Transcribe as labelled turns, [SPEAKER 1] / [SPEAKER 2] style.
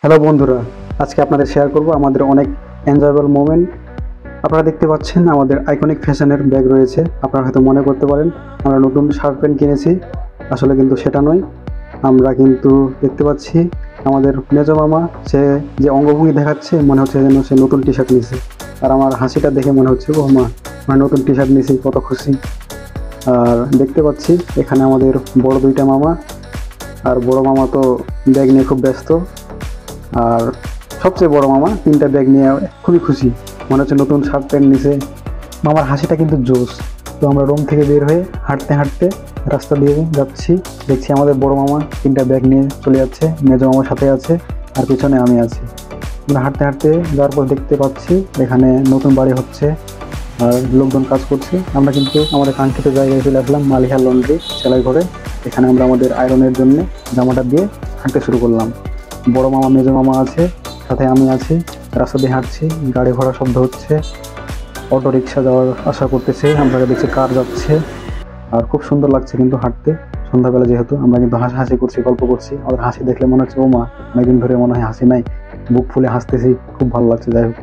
[SPEAKER 1] Hello বন্ধুরা, আজকে আপনাদের শেয়ার করব আমাদের অনেক এনজয়েবল মোমেন্ট। আপনারা দেখতে পাচ্ছেন আমাদের আইকনিক ফ্যাশনের ব্যাগ রয়েছে। আপনারা হয়তো মনে করতে পারেন আমরা নতুন শার্ট প্যান্ট কিনেছি, আসলে কিন্তু সেটা নয়। আমরা কিন্তু দেখতে পাচ্ছি আমাদের মেজো মামা, সে যে অঙ্গভঙ্গি দেখাচ্ছে মনে হচ্ছে যেন সে নতুন টি শার্ট নিয়েছে। আর আমার হাসিটা দেখে মনে হচ্ছে ও মা, আমরা নতুন টি শার্ট নিয়েছি, কত খুশি। আর দেখতে পাচ্ছি এখানে আমাদের বড় দুইটা মামা, আর বড় মামা তো ব্যাগ নিয়ে খুব ব্যস্ত। আর সবচেয়ে বড় মামা তিনটা ব্যাগ নিয়ে খুবই খুশি, মনে হচ্ছে নতুন শার্ট প্যান্ট নিছে। মামার হাসিটা কিন্তু জোস। তো আমরা রুম থেকে বের হয়ে হাঁটতে হাঁটতে রাস্তা দিয়ে যাচ্ছি, দেখছি আমাদের বড় মামা তিনটা ব্যাগ নিয়ে চলে যাচ্ছে, মেজো মামার সাথে আছে, আর পিছনে আমি আছি। আমরা হাঁটতে হাঁটতে যাওয়ার পর দেখতে পাচ্ছি এখানে নতুন বাড়ি হচ্ছে আর লোকজন কাজ করছে। আমরা কিন্তু আমাদের কাঙ্ক্ষিত জায়গায় চলে আসলাম, মালিহা লন্ড্রি সেলাই ঘরে। এখানে আমরা আমাদের আয়রনের জন্য জামাটা দিয়ে হাঁটতে শুরু করলাম। বড় মামা মেজো মামা আছে, সাথে আমি আছি। রাস্তা দিয়ে হাঁটছি, গাড়ি ঘোড়া শব্দ হচ্ছে, অটো রিক্সা যাওয়ার আশা করতেছে, আমরা দেখছি কার যাচ্ছে। আর খুব সুন্দর লাগছে কিন্তু হাঁটতে, সন্ধ্যাবেলা যেহেতু। আমরা কিন্তু হাসাহাসি করছি, গল্প করছি। আমাদের হাসি দেখলে মনে হচ্ছে ও মা, অনেকদিন ধরে মনে হয় হাসি নাই, বুক ফুলে হাসতেছি, খুব ভালো লাগছে। যাই হোক।